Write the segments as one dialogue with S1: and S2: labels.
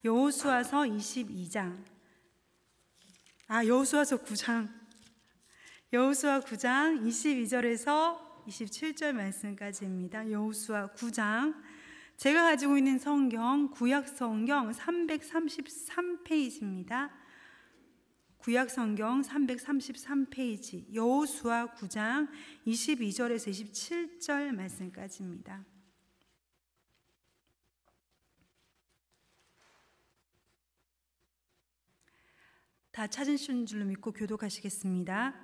S1: 여호수아서 22장. 여호수아서 9장. 여호수아 9장 22절에서 27절 말씀까지입니다. 여호수아 9장. 제가 가지고 있는 성경 구약 성경 333페이지입니다. 구약 성경 333페이지 여호수아 9장 22절에서 27절 말씀까지입니다. 다 찾으신 줄로 믿고 교독하시겠습니다.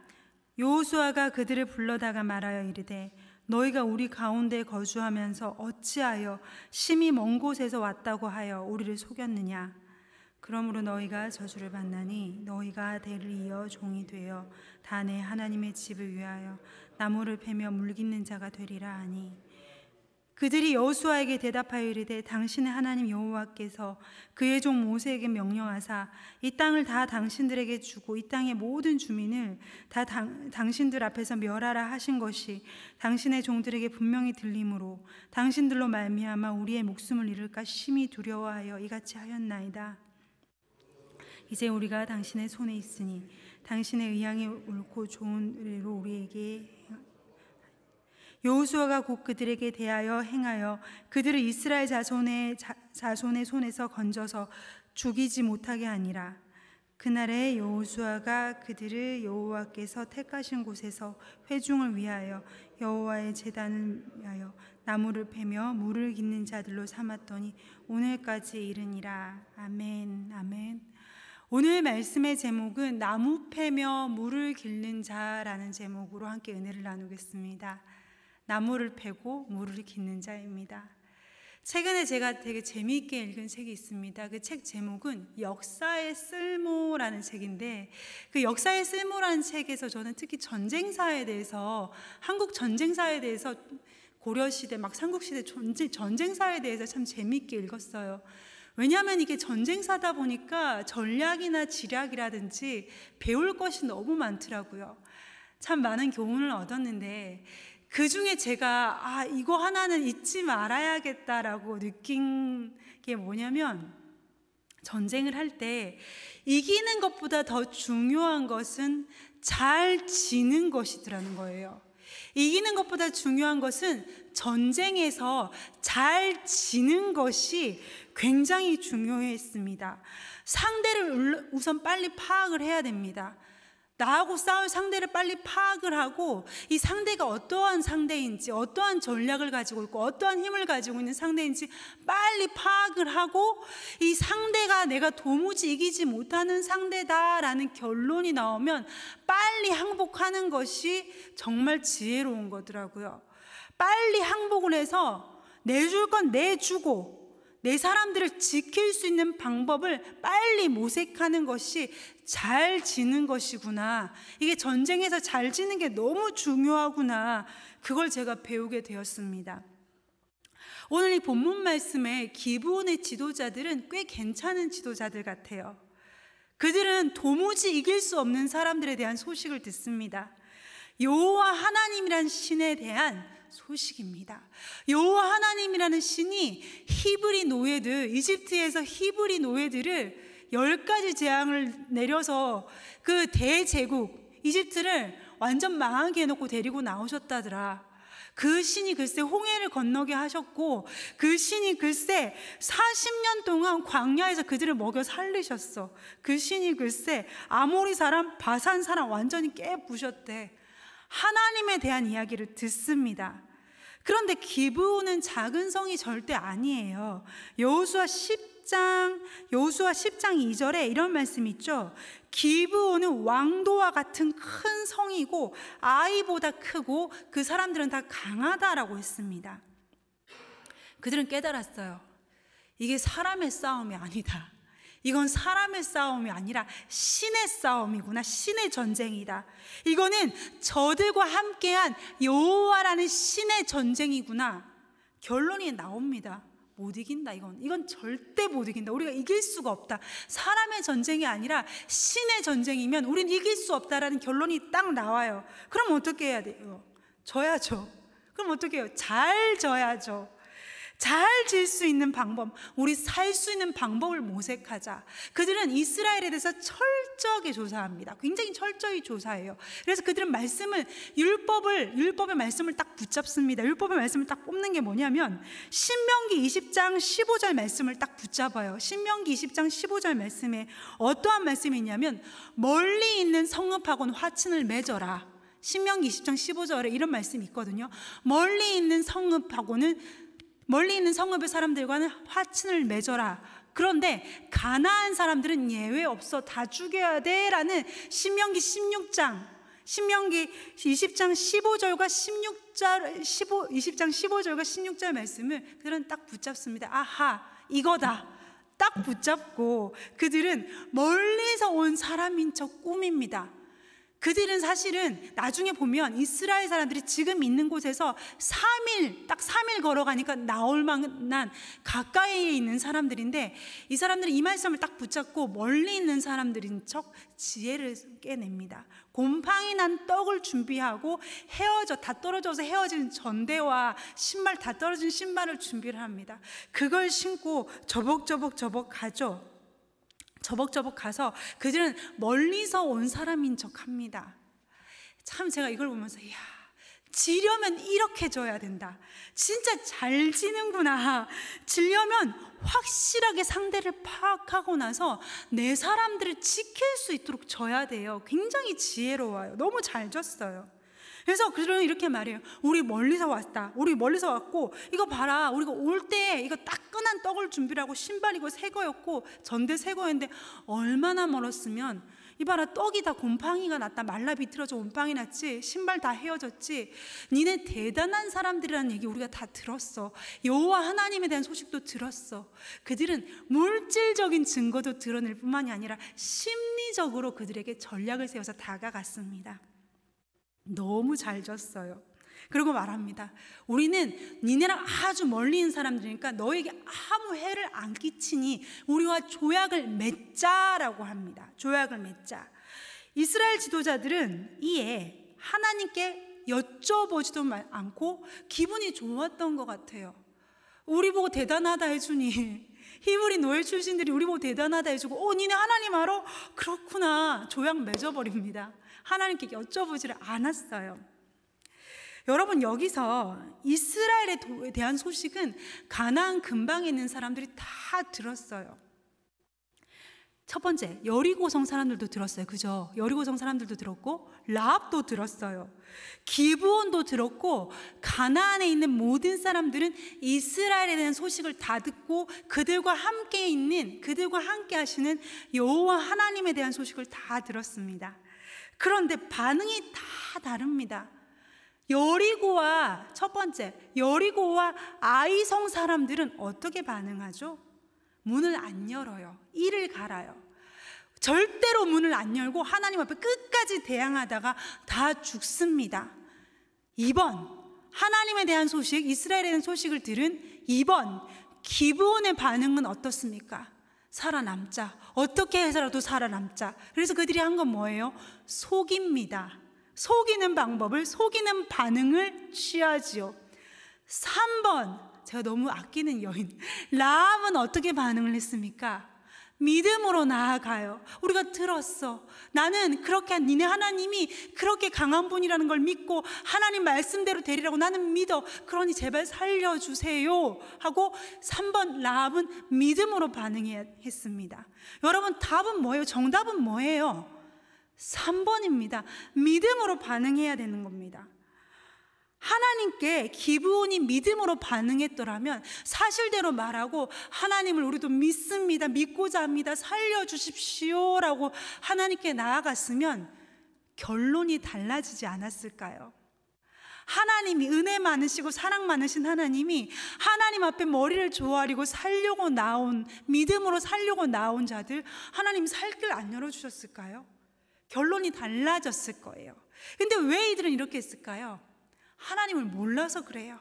S1: 여호수아가 그들을 불러다가 말하여 이르되 너희가 우리 가운데 거주하면서 어찌하여 심히 먼 곳에서 왔다고 하여 우리를 속였느냐. 그러므로 너희가 저주를 받나니 너희가 대를 이어 종이 되어 다 내 하나님의 집을 위하여 나무를 패며 물깃는 자가 되리라 하니, 그들이 여호수아에게 대답하여 이르되 당신의 하나님 여호와께서 그의 종 모세에게 명령하사 이 땅을 다 당신들에게 주고 이 땅의 모든 주민을 다 당신들 앞에서 멸하라 하신 것이 당신의 종들에게 분명히 들림으로 당신들로 말미암아 우리의 목숨을 잃을까 심히 두려워하여 이같이 하였나이다. 이제 우리가 당신의 손에 있으니 당신의 의향이 옳고 좋은 의로 우리에게 여호수아가 곧 그들에게 대하여 행하여 그들을 이스라엘 자손의 손에서 건져서 죽이지 못하게 하니라. 그날에 여호수아가 그들을 여호와께서 택하신 곳에서 회중을 위하여 여호와의 제단을 위하여 나무를 패며 물을 깃는 자들로 삼았더니 오늘까지 이르니라. 아멘. 아멘. 오늘 말씀의 제목은 나무 패며 물을 깃는 자라는 제목으로 함께 은혜를 나누겠습니다. 나무를 패고 물을 깃는 자입니다. 최근에 제가 되게 재미있게 읽은 책이 있습니다. 그 책 제목은 역사의 쓸모라는 책인데, 그 역사의 쓸모라는 책에서 저는 특히 전쟁사에 대해서, 한국 전쟁사에 대해서, 고려시대 막 삼국시대 전쟁사에 대해서 참 재미있게 읽었어요. 왜냐하면 이게 전쟁사다 보니까 전략이나 지략이라든지 배울 것이 너무 많더라고요. 참 많은 교훈을 얻었는데, 그 중에 제가 이거 하나는 잊지 말아야겠다라고 느낀 게 뭐냐면, 전쟁을 할 때 이기는 것보다 더 중요한 것은 잘 지는 것이더라는 거예요. 이기는 것보다 중요한 것은 전쟁에서 잘 지는 것이 굉장히 중요했습니다. 상대를 우선 빨리 파악을 해야 됩니다. 나하고 싸울 상대를 빨리 파악을 하고 이 상대가 어떠한 상대인지, 어떠한 전략을 가지고 있고 어떠한 힘을 가지고 있는 상대인지 빨리 파악을 하고 이 상대가 내가 도무지 이기지 못하는 상대다라는 결론이 나오면 빨리 항복하는 것이 정말 지혜로운 거더라고요. 빨리 항복을 해서 내줄 건 내주고 내 사람들을 지킬 수 있는 방법을 빨리 모색하는 것이 잘 지는 것이구나. 이게 전쟁에서 잘 지는 게 너무 중요하구나. 그걸 제가 배우게 되었습니다. 오늘 이 본문 말씀에 기브온의 지도자들은 꽤 괜찮은 지도자들 같아요. 그들은 도무지 이길 수 없는 사람들에 대한 소식을 듣습니다. 여호와 하나님이란 신에 대한 소식입니다. 여호와 하나님이라는 신이 히브리 노예들, 이집트에서 히브리 노예들을 10가지 재앙을 내려서 그 대제국 이집트를 완전 망하게 해놓고 데리고 나오셨다더라. 그 신이 글쎄 홍해를 건너게 하셨고, 그 신이 글쎄 40년 동안 광야에서 그들을 먹여 살리셨어. 그 신이 글쎄 아모리 사람, 바산 사람 완전히 깨부셨대. 하나님에 대한 이야기를 듣습니다. 그런데 기브온은 작은 성이 절대 아니에요. 여호수아 10장 2절에 이런 말씀이 있죠. 기브온은 왕도와 같은 큰 성이고 아이보다 크고 그 사람들은 다 강하다라고 했습니다. 그들은 깨달았어요. 이게 사람의 싸움이 아니다. 이건 사람의 싸움이 아니라 신의 싸움이구나. 신의 전쟁이다. 이거는 저들과 함께한 여호와라는 신의 전쟁이구나. 결론이 나옵니다. 못 이긴다. 이건 절대 못 이긴다. 우리가 이길 수가 없다. 사람의 전쟁이 아니라 신의 전쟁이면 우린 이길 수 없다라는 결론이 딱 나와요. 그럼 어떻게 해야 돼요? 져야죠. 그럼 어떻게 해요? 잘 져야죠. 잘 질 수 있는 방법, 우리 살 수 있는 방법을 모색하자. 그들은 이스라엘에 대해서 철저하게 조사합니다. 굉장히 철저히 조사해요. 그래서 그들은 율법의 말씀을 딱 붙잡습니다. 율법의 말씀을 딱 뽑는 게 뭐냐면 신명기 20장 15절 말씀을 딱 붙잡아요. 신명기 20장 15절 말씀에 어떠한 말씀이 있냐면 멀리 있는 성읍하고는 화친을 맺어라. 신명기 20장 15절에 이런 말씀이 있거든요. 멀리 있는 성읍의 사람들과는 화친을 맺어라. 그런데 가나안 사람들은 예외 없어, 다 죽여야 돼 라는 신명기 20장 15절과 20장 15절과 16절 말씀을 그들은 딱 붙잡습니다. 아하, 이거다. 딱 붙잡고 그들은 멀리서 온 사람인 척 꾸밉니다. 그들은 사실은 나중에 보면 이스라엘 사람들이 지금 있는 곳에서 3일 걸어가니까 나올 만한 가까이에 있는 사람들인데, 이 사람들은 이 말씀을 딱 붙잡고 멀리 있는 사람들인 척 지혜를 깨냅니다. 곰팡이 난 떡을 준비하고 다 떨어져서 헤어진 전대와 신발, 다 떨어진 신발을 준비를 합니다. 그걸 신고 저벅저벅 가서 그들은 멀리서 온 사람인 척 합니다. 참 제가 이걸 보면서 이야, 지려면 이렇게 져야 된다. 진짜 잘 지는구나. 지려면 확실하게 상대를 파악하고 나서 내 사람들을 지킬 수 있도록 져야 돼요. 굉장히 지혜로워요. 너무 잘 졌어요. 그래서 그들은 이렇게 말해요. 우리 멀리서 왔다. 우리 멀리서 왔고 이거 봐라. 우리가 올 때 이거 따끈한 떡을 준비를 하고 신발 이거 새 거였고 전대 새 거였는데 얼마나 멀었으면 이봐라, 떡이 다 곰팡이가 났다. 말라 비틀어져 곰팡이 났지. 신발 다 헤어졌지. 니네 대단한 사람들이라는 얘기 우리가 다 들었어. 여호와 하나님에 대한 소식도 들었어. 그들은 물질적인 증거도 드러낼 뿐만이 아니라 심리적으로 그들에게 전략을 세워서 다가갔습니다. 너무 잘 졌어요. 그리고 말합니다. 우리는 니네랑 아주 멀리 있는 사람들이니까 너에게 아무 해를 안 끼치니 우리와 조약을 맺자라고 합니다. 조약을 맺자. 이스라엘 지도자들은 이에 하나님께 여쭤보지도 않고 기분이 좋았던 것 같아요. 우리 보고 대단하다 해주니, 히브리 노예 출신들이 우리 보고 대단하다 해주고 니네 하나님 알아? 그렇구나. 조약 맺어버립니다. 하나님께 여쭤보지를 않았어요. 여러분, 여기서 이스라엘에 대한 소식은 가나안 근방에 있는 사람들이 다 들었어요. 첫 번째, 여리고성 사람들도 들었어요. 그죠? 여리고성 사람들도 들었고 라합도 들었어요. 기브온도 들었고 가나안에 있는 모든 사람들은 이스라엘에 대한 소식을 다 듣고 그들과 함께 하시는 여호와 하나님에 대한 소식을 다 들었습니다. 그런데 반응이 다 다릅니다. 첫 번째, 여리고와 아이성 사람들은 어떻게 반응하죠? 문을 안 열어요. 이를 갈아요. 절대로 문을 안 열고 하나님 앞에 끝까지 대항하다가 다 죽습니다. 2번, 하나님에 대한 소식, 이스라엘에 대한 소식을 들은 2번, 기브온의 반응은 어떻습니까? 살아남자. 어떻게 해서라도 살아남자. 그래서 그들이 한 건 뭐예요? 속입니다. 속이는 반응을 취하지요. 3번, 제가 너무 아끼는 여인 라합은 어떻게 반응을 했습니까? 믿음으로 나아가요. 우리가 들었어. 나는 그렇게 니네 하나님이 그렇게 강한 분이라는 걸 믿고 하나님 말씀대로 되리라고 나는 믿어. 그러니 제발 살려주세요 하고 3번 라합은 믿음으로 반응했습니다. 여러분, 답은 뭐예요? 정답은 뭐예요? 3번입니다. 믿음으로 반응해야 되는 겁니다. 하나님께 기브온이 믿음으로 반응했더라면 사실대로 말하고 하나님을 우리도 믿습니다. 믿고자 합니다. 살려주십시오 라고 하나님께 나아갔으면 결론이 달라지지 않았을까요? 하나님이 은혜 많으시고 사랑 많으신 하나님이 하나님 앞에 머리를 조아리고 믿음으로 살려고 나온 자들 하나님 살 길 안 열어주셨을까요? 결론이 달라졌을 거예요. 근데 왜 이들은 이렇게 했을까요? 하나님을 몰라서 그래요.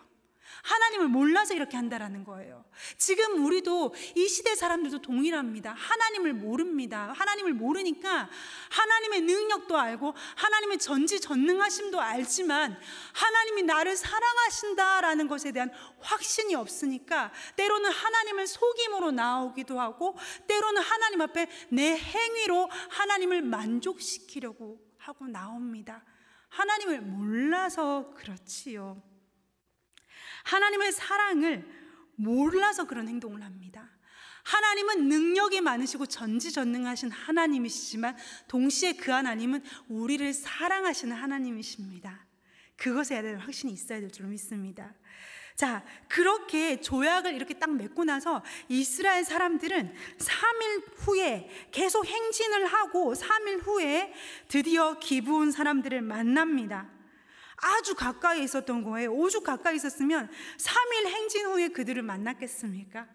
S1: 하나님을 몰라서 이렇게 한다라는 거예요. 지금 우리도 이 시대 사람들도 동일합니다. 하나님을 모릅니다. 하나님을 모르니까 하나님의 능력도 알고 하나님의 전지전능하심도 알지만 하나님이 나를 사랑하신다라는 것에 대한 확신이 없으니까 때로는 하나님을 속임으로 나오기도 하고 때로는 하나님 앞에 내 행위로 하나님을 만족시키려고 하고 나옵니다. 하나님을 몰라서 그렇지요. 하나님의 사랑을 몰라서 그런 행동을 합니다. 하나님은 능력이 많으시고 전지전능하신 하나님이시지만 동시에 그 하나님은 우리를 사랑하시는 하나님이십니다. 그것에 대한 확신이 있어야 될 줄 믿습니다. 자, 그렇게 조약을 이렇게 딱 맺고 나서 이스라엘 사람들은 3일 후에 계속 행진을 하고 3일 후에 드디어 기브온 사람들을 만납니다. 아주 가까이 있었던 거예요. 오죽 가까이 있었으면 3일 행진 후에 그들을 만났겠습니까?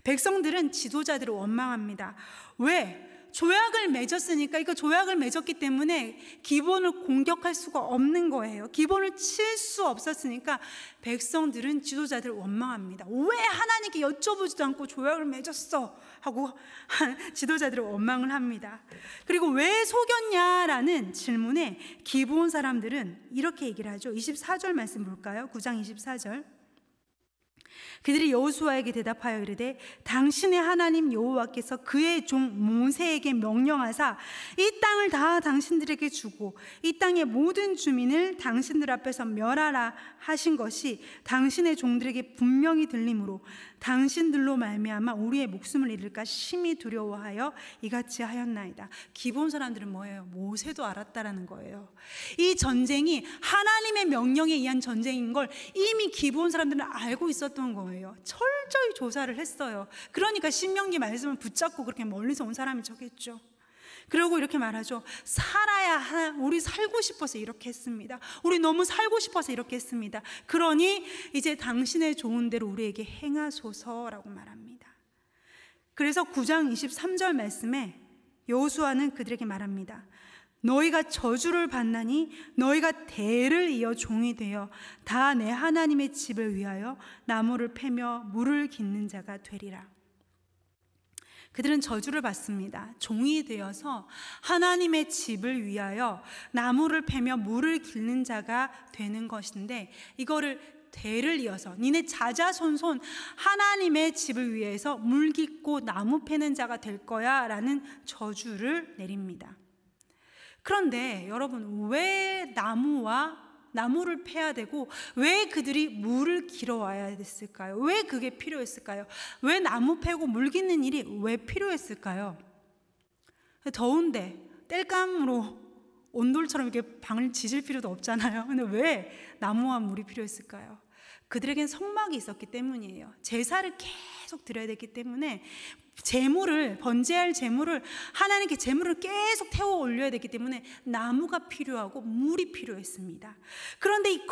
S1: 백성들은 지도자들을 원망합니다. 왜? 조약을 맺었으니까, 이거 조약을 맺었기 때문에 기본을 공격할 수가 없는 거예요. 기본을 칠 수 없었으니까 백성들은 지도자들을 원망합니다. 왜 하나님께 여쭤보지도 않고 조약을 맺었어? 하고 지도자들을 원망을 합니다. 그리고 왜 속였냐라는 질문에 기브온 사람들은 이렇게 얘기를 하죠. 24절 말씀 볼까요? 9장 24절. 그들이 여호수아에게 대답하여 이르되 당신의 하나님 여호와께서 그의 종 모세에게 명령하사 이 땅을 다 당신들에게 주고 이 땅의 모든 주민을 당신들 앞에서 멸하라 하신 것이 당신의 종들에게 분명히 들리므로 당신들로 말미암아 우리의 목숨을 잃을까 심히 두려워하여 이같이 하였나이다. 기본 사람들은 뭐예요? 모세도 알았다라는 거예요. 이 전쟁이 하나님의 명령에 의한 전쟁인 걸 이미 기본 사람들은 알고 있었던 거예요. 철저히 조사를 했어요. 그러니까 신명기 말씀을 붙잡고 그렇게 멀리서 온 사람이 저겠죠. 그리고 이렇게 말하죠. 우리 살고 싶어서 이렇게 했습니다. 우리 너무 살고 싶어서 이렇게 했습니다. 그러니 이제 당신의 좋은 대로 우리에게 행하소서라고 말합니다. 그래서 9장 23절 말씀에 여호수아는 그들에게 말합니다. 너희가 저주를 받나니 너희가 대를 이어 종이 되어 다 내 하나님의 집을 위하여 나무를 패며 물을 깃는 자가 되리라. 그들은 저주를 받습니다. 종이 되어서 하나님의 집을 위하여 나무를 패며 물을 깃는 자가 되는 것인데 이거를 대를 이어서 니네 자자손손 하나님의 집을 위해서 물 깃고 나무 패는 자가 될 거야 라는 저주를 내립니다. 그런데 여러분, 왜 나무를 패야 되고 왜 그들이 물을 길어 와야 됐을까요? 왜 그게 필요했을까요? 왜 나무 패고 물 깃는 일이 왜 필요했을까요? 더운데 땔감으로 온돌처럼 이렇게 방을 지질 필요도 없잖아요. 근데 왜 나무와 물이 필요했을까요? 그들에겐 성막이 있었기 때문이에요. 제사를 계속 드려야 됐기 때문에 번제할 제물을 하나님께 제물을 계속 태워 올려야 되기 때문에 나무가 필요하고 물이 필요했습니다. 그런데 이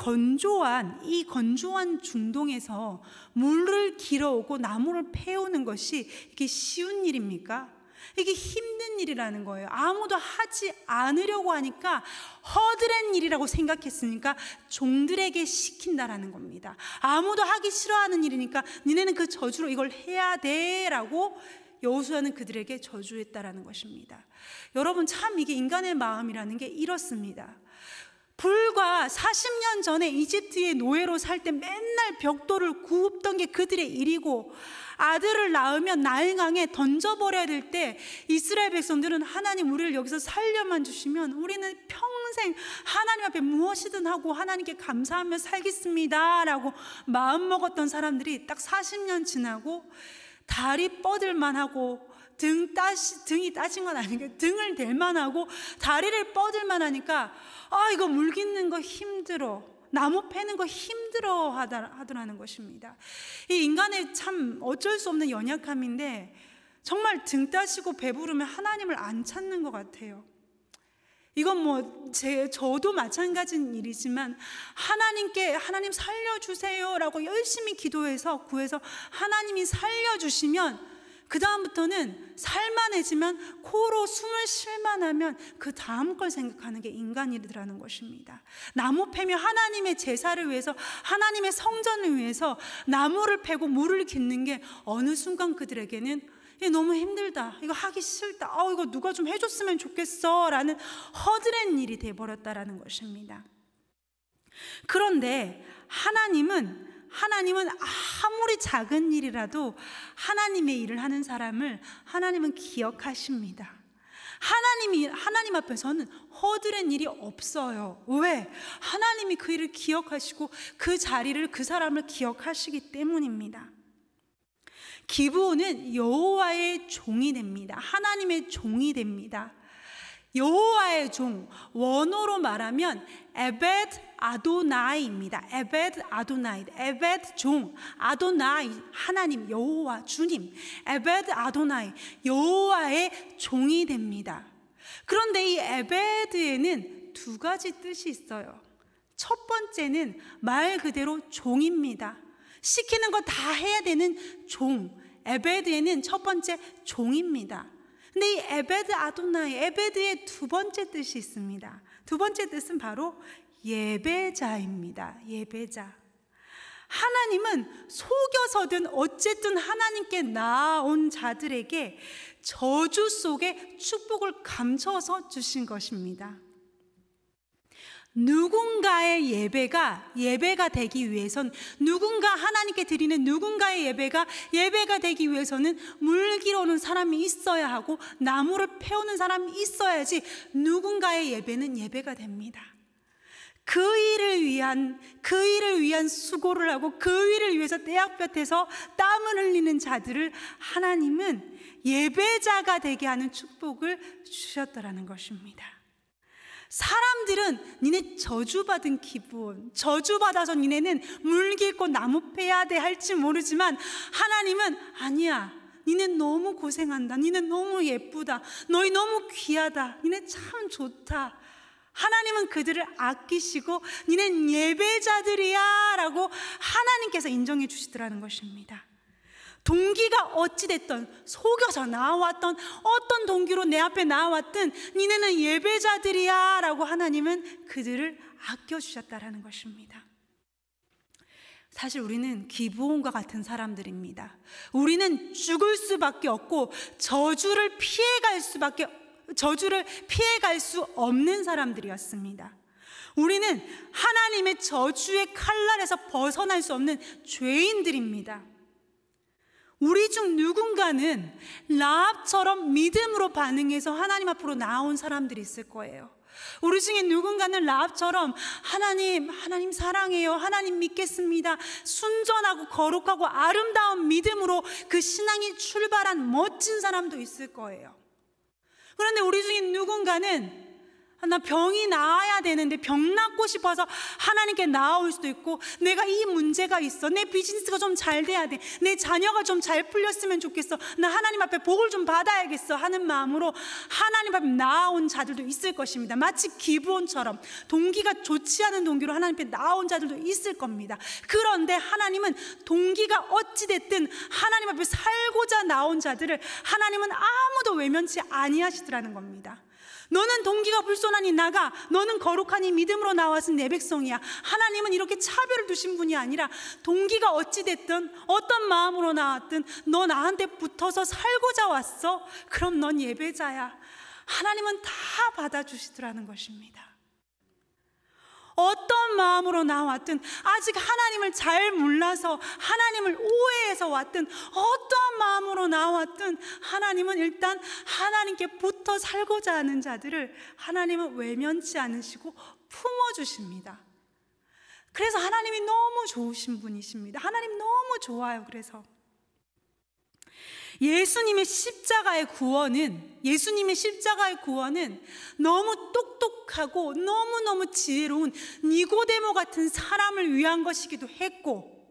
S1: 건조한 중동에서 물을 길어오고 나무를 패우는 것이 이게 쉬운 일입니까? 이게 힘든 일이라는 거예요. 아무도 하지 않으려고 하니까 허드렛 일이라고 생각했으니까 종들에게 시킨다라는 겁니다. 아무도 하기 싫어하는 일이니까 니네는 그 저주로 이걸 해야 돼 라고 여호수아는 그들에게 저주했다라는 것입니다. 여러분, 참 이게 인간의 마음이라는 게 이렇습니다. 불과 40년 전에 이집트의 노예로 살 때 맨날 벽돌을 굽던 게 그들의 일이고 아들을 낳으면 나일강에 던져버려야 될 때 이스라엘 백성들은 하나님 우리를 여기서 살려만 주시면 우리는 평생 하나님 앞에 무엇이든 하고 하나님께 감사하며 살겠습니다 라고 마음먹었던 사람들이 딱 40년 지나고 다리 뻗을만 하고 등이 따진 건 아니고 등을 댈만 하고 다리를 뻗을만 하니까 이거 물 깃는 거 힘들어, 나무 패는 거 힘들어 하더라는 것입니다. 이 인간의 참 어쩔 수 없는 연약함인데 정말 등 따시고 배부르면 하나님을 안 찾는 것 같아요. 이건 저도 마찬가지인 일이지만 하나님 살려주세요 라고 열심히 기도해서 구해서 하나님이 살려주시면 그 다음부터는 살만해요. 충만해지면 코로 숨을 쉴만 하면 그 다음 걸 생각하는 게 인간이라는 것입니다. 나무 패며 하나님의 제사를 위해서, 하나님의 성전을 위해서 나무를 패고 물을 깃는 게 어느 순간 그들에게는 너무 힘들다, 이거 하기 싫다, 이거 누가 좀 해줬으면 좋겠어 라는 허드렛 일이 돼버렸다라는 것입니다. 그런데 하나님은 아무리 작은 일이라도 하나님의 일을 하는 사람을 하나님은 기억하십니다. 하나님 앞에서는 허드렛 일이 없어요. 왜? 하나님이 그 일을 기억하시고 그 자리를, 그 사람을 기억하시기 때문입니다. 기브온은 여호와의 종이 됩니다. 하나님의 종이 됩니다. 여호와의 종, 원어로 말하면 에벳 아도나이입니다. 에벳 아도나이, 에벳 종, 아도나이 하나님, 여호와 주님, 에벳 아도나이 여호와의 종이 됩니다. 그런데 이 에벳에는 두 가지 뜻이 있어요. 첫 번째는 말 그대로 종입니다. 시키는 거 다 해야 되는 종, 에벳에는 첫 번째 종입니다. 근데 이 에벳 아도나이, 에벳의 두 번째 뜻이 있습니다. 두 번째 뜻은 바로 예배자입니다. 예배자. 하나님은 속여서든 어쨌든 하나님께 나아온 자들에게 저주 속에 축복을 감춰서 주신 것입니다. 누군가의 예배가 되기 위해선, 누군가 하나님께 드리는 누군가의 예배가 되기 위해서는 물기로 오는 사람이 있어야 하고 나무를 패우는 사람이 있어야지 누군가의 예배는 예배가 됩니다. 그 일을 위한 수고를 하고 그 일을 위해서 떼약볕에서 땀을 흘리는 자들을 하나님은 예배자가 되게 하는 축복을 주셨더라는 것입니다. 사람들은 니네 저주받은 기분, 저주받아서 니네는 물깃고 나무 패야 돼 할지 모르지만 하나님은 아니야, 니네 너무 고생한다, 니네 너무 예쁘다, 너희 너무 귀하다, 니네 참 좋다. 하나님은 그들을 아끼시고 니넨 예배자들이야 라고 하나님께서 인정해 주시더라는 것입니다. 동기가 어찌됐던, 속여서 나왔던, 어떤 동기로 내 앞에 나왔든 니네는 예배자들이야 라고 하나님은 그들을 아껴주셨다라는 것입니다. 사실 우리는 기브온과 같은 사람들입니다. 우리는 죽을 수밖에 없고 저주를 피해갈 수 없는 사람들이었습니다. 우리는 하나님의 저주의 칼날에서 벗어날 수 없는 죄인들입니다. 우리 중 누군가는 라합처럼 믿음으로 반응해서 하나님 앞으로 나온 사람들이 있을 거예요. 우리 중에 누군가는 라합처럼 하나님 사랑해요, 하나님 믿겠습니다, 순전하고 거룩하고 아름다운 믿음으로 그 신앙이 출발한 멋진 사람도 있을 거예요. 그런데 우리 중에 누군가는 나 병이 나아야 되는데 병 낫고 싶어서 하나님께 나아올 수도 있고, 내가 이 문제가 있어, 내 비즈니스가 좀 잘 돼야 돼, 내 자녀가 좀 잘 풀렸으면 좋겠어, 나 하나님 앞에 복을 좀 받아야겠어 하는 마음으로 하나님 앞에 나아온 자들도 있을 것입니다. 마치 기브온처럼 동기가 좋지 않은 동기로 하나님 앞에 나아온 자들도 있을 겁니다. 그런데 하나님은 동기가 어찌됐든 하나님 앞에 살고자 나온 자들을 하나님은 아무도 외면치 아니하시더라는 겁니다. 너는 동기가 불손하니 나가, 너는 거룩하니 믿음으로 나왔은 내 백성이야. 하나님은 이렇게 차별을 두신 분이 아니라 동기가 어찌됐든 어떤 마음으로 나왔든 너 나한테 붙어서 살고자 왔어? 그럼 넌 예배자야. 하나님은 다 받아주시더라는 것입니다. 어떤 마음으로 나왔든, 아직 하나님을 잘 몰라서 하나님을 오해해서 왔든, 어떤 마음으로 나왔든 하나님은 일단 하나님께 붙어 살고자 하는 자들을 하나님은 외면치 않으시고 품어주십니다. 그래서 하나님이 너무 좋으신 분이십니다. 하나님 너무 좋아요. 그래서 예수님의 십자가의 구원은 너무 똑똑하고 너무너무 지혜로운 니고데모 같은 사람을 위한 것이기도 했고,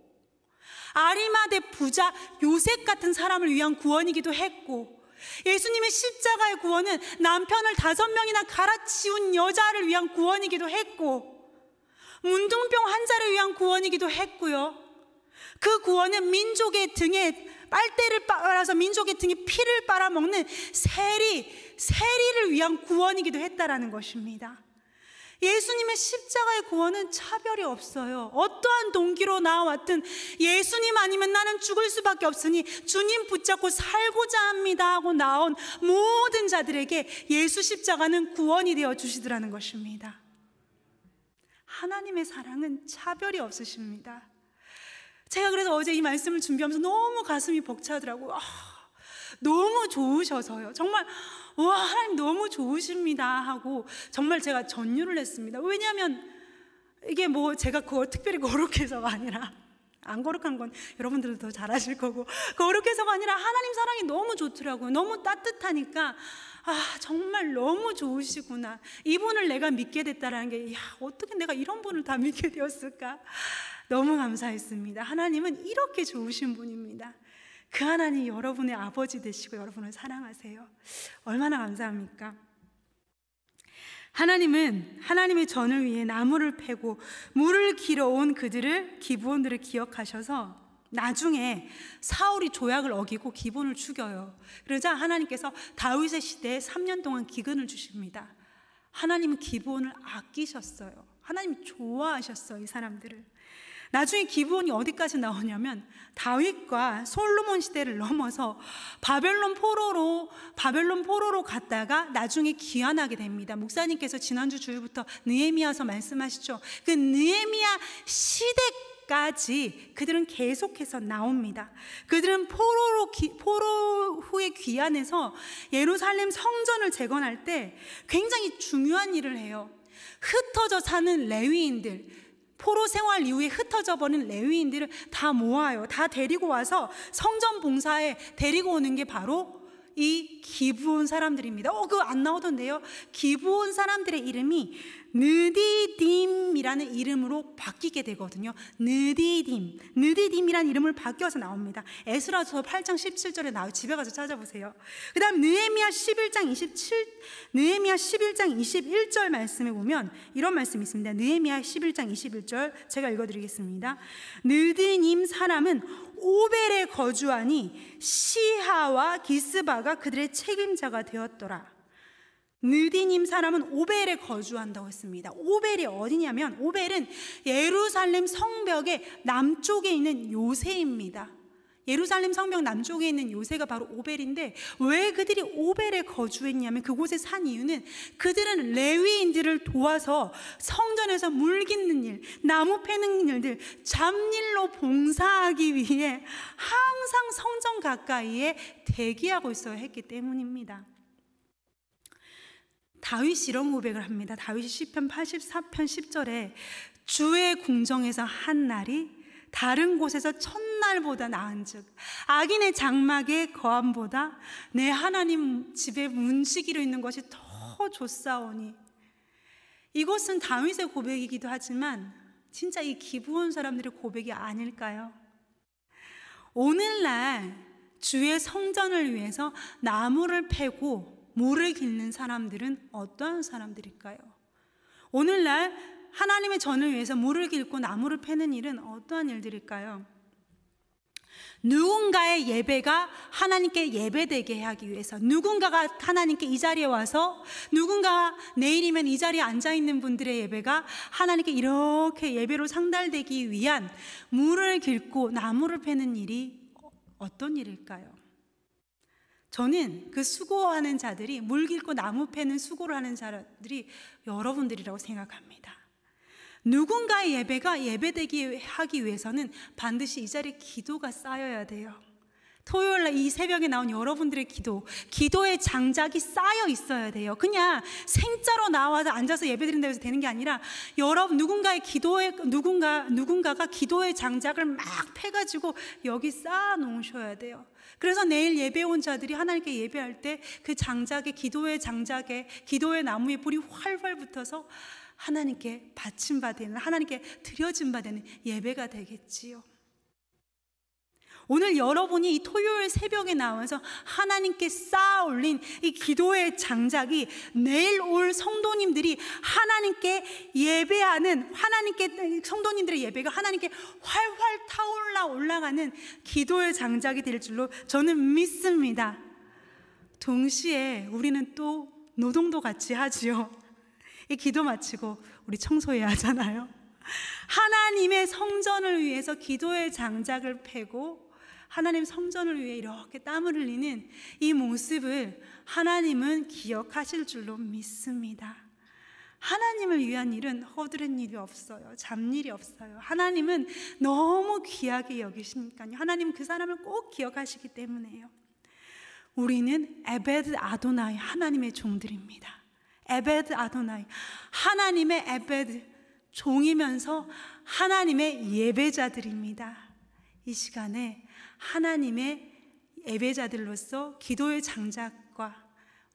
S1: 아리마대 부자 요셉 같은 사람을 위한 구원이기도 했고, 예수님의 십자가의 구원은 남편을 5명이나 갈아치운 여자를 위한 구원이기도 했고, 문둥병 환자를 위한 구원이기도 했고요. 그 구원은 민족의 등에 빨대를 빨아서 민족의 등에 피를 빨아먹는 세리를 위한 구원이기도 했다라는 것입니다. 예수님의 십자가의 구원은 차별이 없어요. 어떠한 동기로 나왔든 예수님 아니면 나는 죽을 수밖에 없으니 주님 붙잡고 살고자 합니다 하고 나온 모든 자들에게 예수 십자가는 구원이 되어 주시더라는 것입니다. 하나님의 사랑은 차별이 없으십니다. 제가 그래서 어제 이 말씀을 준비하면서 너무 가슴이 벅차더라고요. 너무 좋으셔서요. 정말 와, 하나님 너무 좋으십니다 하고 정말 제가 전율을 했습니다. 왜냐하면 이게 뭐 제가 특별히 거룩해서가 아니라, 안 거룩한 건 여러분들도 더 잘하실 거고, 거룩해서가 아니라 하나님 사랑이 너무 좋더라고요. 너무 따뜻하니까 정말 너무 좋으시구나, 이분을 내가 믿게 됐다라는 게, 어떻게 내가 이런 분을 다 믿게 되었을까, 너무 감사했습니다. 하나님은 이렇게 좋으신 분입니다. 그 하나님이 여러분의 아버지 되시고 여러분을 사랑하세요. 얼마나 감사합니까? 하나님은 하나님의 전을 위해 나무를 패고 물을 길어온 기브온들을 기억하셔서 나중에 사울이 조약을 어기고 기브온을 죽여요. 그러자 하나님께서 다윗의 시대에 3년 동안 기근을 주십니다. 하나님은 기브온을 아끼셨어요. 하나님이 좋아하셨어요, 이 사람들을. 나중에 기브온이 어디까지 나오냐면 다윗과 솔로몬 시대를 넘어서 바벨론 포로로 갔다가 나중에 귀환하게 됩니다. 목사님께서 지난주 주일부터 느헤미야서 말씀하시죠. 그 느헤미야 시대까지 그들은 계속해서 나옵니다. 그들은 포로 후에 귀환해서 예루살렘 성전을 재건할 때 굉장히 중요한 일을 해요. 흩어져 사는 레위인들, 포로 생활 이후에 흩어져 버린 레위인들을 다 모아요. 다 데리고 와서 성전 봉사에 데리고 오는 게 바로 이 기브온 사람들입니다. 그거 안 나오던데요. 기브온 사람들의 이름이 느디딤이라는 이름으로 바뀌게 되거든요. 느디딤이라는 이름을 바뀌어서 나옵니다. 에스라서 8장 17절에 나와요. 집에 가서 찾아보세요. 그 다음 느헤미야 11장 21절 말씀에 보면 이런 말씀이 있습니다. 느헤미야 11장 21절 제가 읽어드리겠습니다. 느디님 사람은 오벨에 거주하니 시하와 기스바가 그들의 책임자가 되었더라. 느디님 사람은 오벨에 거주한다고 했습니다. 오벨이 어디냐면 오벨은 예루살렘 성벽의 남쪽에 있는 요새입니다. 예루살렘 성벽 남쪽에 있는 요새가 바로 오벨인데, 왜 그들이 오벨에 거주했냐면, 그곳에 산 이유는 그들은 레위인들을 도와서 성전에서 물 깃는 일, 나무 패는 일들, 잡일로 봉사하기 위해 항상 성전 가까이에 대기하고 있어야 했기 때문입니다. 다윗이 이런 고백을 합니다. 다윗이 시편 84편 10절에 주의 궁정에서 한 날이 다른 곳에서 첫날보다 나은즉 악인의 장막의 거함보다 내 하나님 집에 문지기로 있는 것이 더 좋사오니. 이것은 다윗의 고백이기도 하지만 진짜 이 기브온 사람들의 고백이 아닐까요? 오늘날 주의 성전을 위해서 나무를 패고 물을 깃는 사람들은 어떠한 사람들일까요? 오늘날 하나님의 전을 위해서 물을 깃고 나무를 패는 일은 어떠한 일들일까요? 누군가의 예배가 하나님께 예배되게 하기 위해서, 누군가가 하나님께 이 자리에 와서, 누군가 내일이면 이 자리에 앉아있는 분들의 예배가 하나님께 이렇게 예배로 상달되기 위한 물을 깃고 나무를 패는 일이 어떤 일일까요? 저는 그 수고하는 자들이, 물 깃고 나무 패는 수고를 하는 자들이 여러분들이라고 생각합니다. 누군가의 예배가 예배되게 하기 위해서는 반드시 이 자리에 기도가 쌓여야 돼요. 토요일날 이 새벽에 나온 여러분들의 기도의 장작이 쌓여 있어야 돼요. 그냥 생짜로 나와서 앉아서 예배드린다고 해서 되는 게 아니라 누군가가 기도의 장작을 막 패가지고 여기 쌓아 놓으셔야 돼요. 그래서 내일 예배 온 자들이 하나님께 예배할 때 그 기도의 나무에 불이 활활 붙어서 하나님께 바친 바 되는, 하나님께 드려진 바 되는 예배가 되겠지요. 오늘 여러분이 이 토요일 새벽에 나와서 하나님께 쌓아 올린 이 기도의 장작이 내일 올 성도님들이 하나님께 예배하는, 하나님께 성도님들의 예배가 하나님께 활활 타올라 올라가는 기도의 장작이 될 줄로 저는 믿습니다. 동시에 우리는 또 노동도 같이 하지요. 이 기도 마치고 우리 청소해야 하잖아요. 하나님의 성전을 위해서 기도의 장작을 패고 하나님 성전을 위해 이렇게 땀을 흘리는 이 모습을 하나님은 기억하실 줄로 믿습니다. 하나님을 위한 일은 허드렛 일이 없어요. 잡일이 없어요. 하나님은 너무 귀하게 여기시니까요. 하나님 그 사람을 꼭 기억하시기 때문에요. 우리는 에베드 아도나이, 하나님의 종들입니다. 에베드 아도나이, 하나님의 에베드, 종이면서 하나님의 예배자들입니다. 이 시간에 하나님의 예배자들로서 기도의 장작과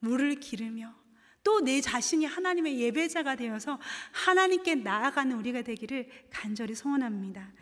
S1: 물을 기르며 또 내 자신이 하나님의 예배자가 되어서 하나님께 나아가는 우리가 되기를 간절히 소원합니다.